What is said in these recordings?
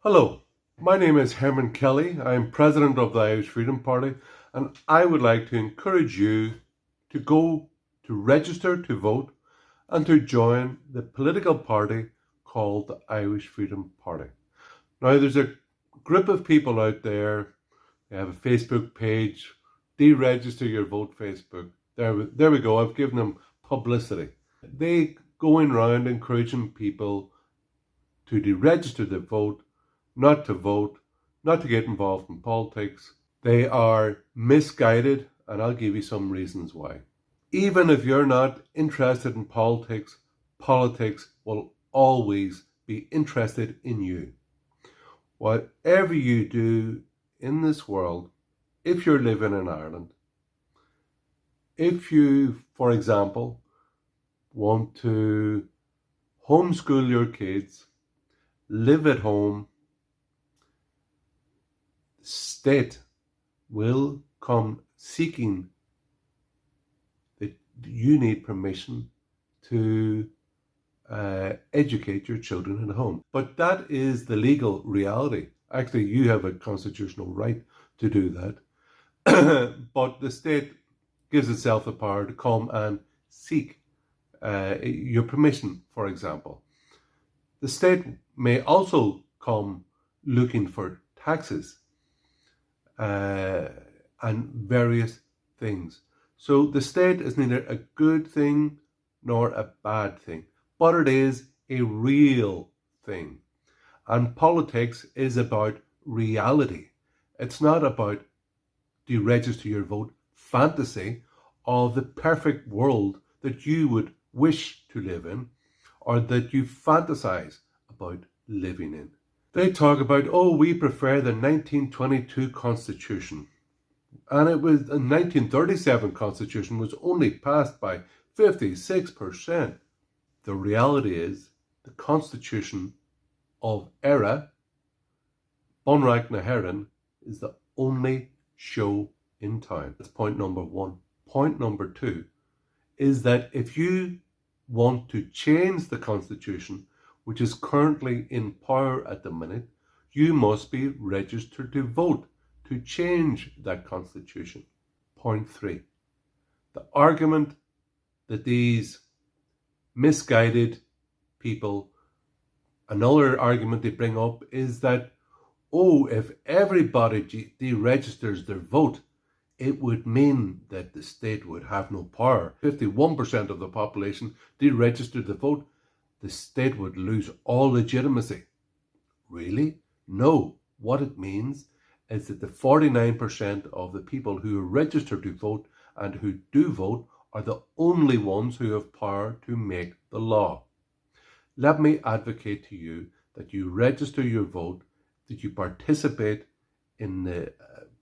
Hello, my name is Hermann Kelly. I am president of the Irish Freedom Party, and I would like to encourage you to go to register to vote and to join the political party called the Irish Freedom Party. Now, there's a group of people out there, they have a Facebook page, Deregister Your Vote Facebook. There we go, I've given them publicity. They going around encouraging people to deregister their vote, not to vote, not to get involved in politics. They are misguided, and I'll give you some reasons why. Even if you're not interested in politics, politics will always be interested in you. Whatever you do in this world, if you're living in Ireland, if you, for example, want to homeschool your kids, live at home, state will come seeking that you need permission to educate your children at home. But that is the legal reality. Actually, you have a constitutional right to do that. But the state gives itself the power to come and seek your permission, for example. The state may also come looking for taxes and various things. So the state is neither a good thing nor a bad thing, but it is a real thing. And politics is about reality. It's not about deregister your vote fantasy of the perfect world that you would wish to live in or that you fantasize about living in. They talk about, we prefer the 1922 Constitution. And it was the 1937 Constitution was only passed by 56%. The reality is the Constitution of era, Bonrac na Heran, is the only show in town. That's point number one. Point number two is that if you want to change the Constitution, which is currently in power at the minute, you must be registered to vote to change that Constitution. Point three, the argument that these misguided people, another argument they bring up is that, if everybody deregisters their vote, it would mean that the state would have no power. 51% of the population deregistered the vote, the state would lose all legitimacy. Really? No. What it means is that the 49% of the people who are registered to vote and who do vote are the only ones who have power to make the law. Let me advocate to you that you register your vote, that you participate in the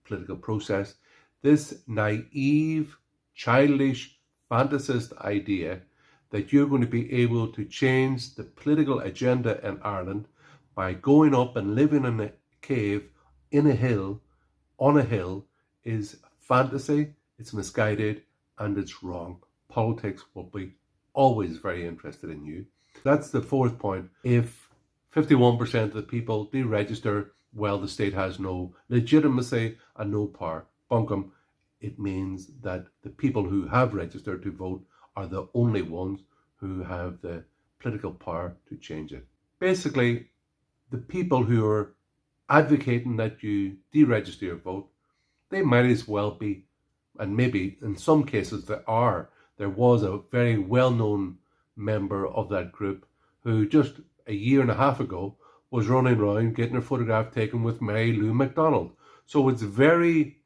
political process. This naive, childish, fantasist idea that you're going to be able to change the political agenda in Ireland by going up and living in a cave, in a hill, on a hill, is fantasy, it's misguided, and it's wrong. Politics will be always very interested in you. That's the fourth point. If 51% of the people deregister, well, the state has no legitimacy and no power. Bunkum, it means that the people who have registered to vote are the only ones who have the political power to change it. Basically, the people who are advocating that you deregister your vote, they might as well be, and maybe in some cases there was a very well-known member of that group who just a year and a half ago was running around getting her photograph taken with Mary Lou MacDonald. So it's very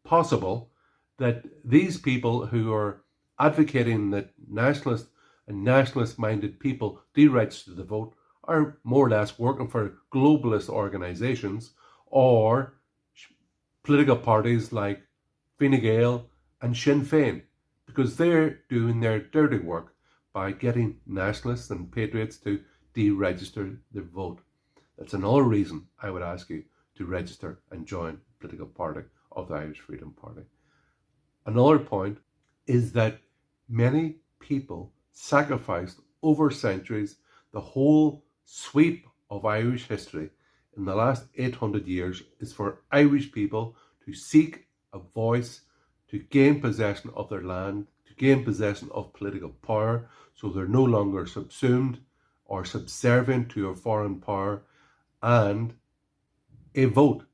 possible that these people who are advocating that nationalist and nationalist-minded people deregister the vote are more or less working for globalist organisations or political parties like Fine Gael and Sinn Féin, because they're doing their dirty work by getting nationalists and patriots to deregister their vote. That's another reason I would ask you to register and join the political party of the Irish Freedom Party. Another point is that many people sacrificed over centuries the whole sweep of Irish history in the last 800 years is for Irish people to seek a voice, to gain possession of their land, to gain possession of political power, so they're no longer subsumed or subservient to a foreign power. And a vote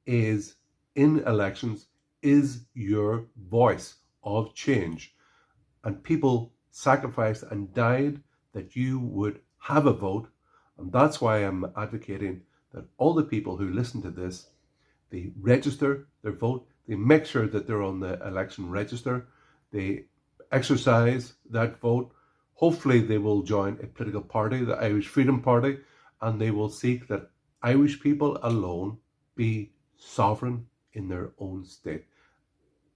is, in elections, is your voice of change. And people sacrificed and died that you would have a vote. And that's why I'm advocating that all the people who listen to this, they register their vote, they make sure that they're on the election register, they exercise that vote. Hopefully they will join a political party, the Irish Freedom Party, and they will seek that Irish people alone be sovereign in their own state.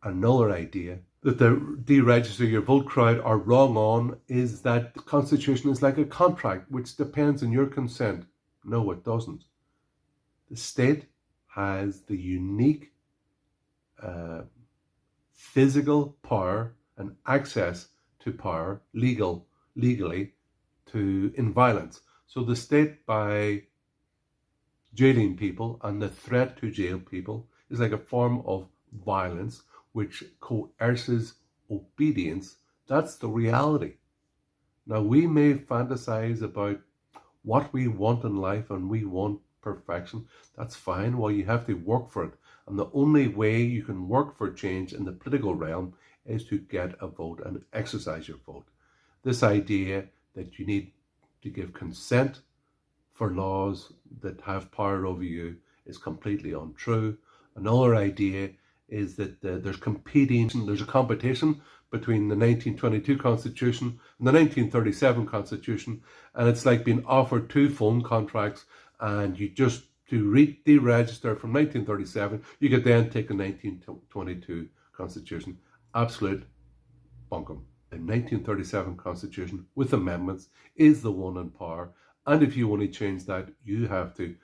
Another idea that the deregister your vote crowd are wrong on is that the Constitution is like a contract which depends on your consent. No, it doesn't. The state has the unique physical power and access to power legally in violence. So the state, by jailing people and the threat to jail people, is like a form of violence which coerces obedience. That's the reality. Now, we may fantasize about what we want in life and we want perfection. That's fine. Well, you have to work for it. And the only way you can work for change in the political realm is to get a vote and exercise your vote. This idea that you need to give consent for laws that have power over you is completely untrue. Another idea is that there's a competition between the 1922 Constitution and the 1937 Constitution, and it's like being offered two phone contracts, and you just, to deregister from 1937, you could then take the 1922 Constitution. Absolute bunkum. The 1937 Constitution, with amendments, is the one in power, and if you want to change that, you have to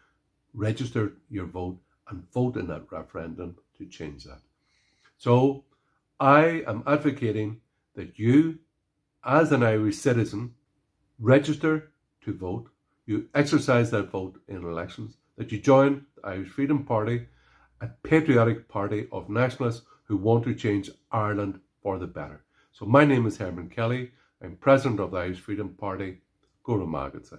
register your vote and vote in that referendum to change that. So I am advocating that you, as an Irish citizen, register to vote, you exercise that vote in elections, that you join the Irish Freedom Party, a patriotic party of nationalists who want to change Ireland for the better. So my name is Hermann Kelly. I'm president of the Irish Freedom Party. Go to Advocacy.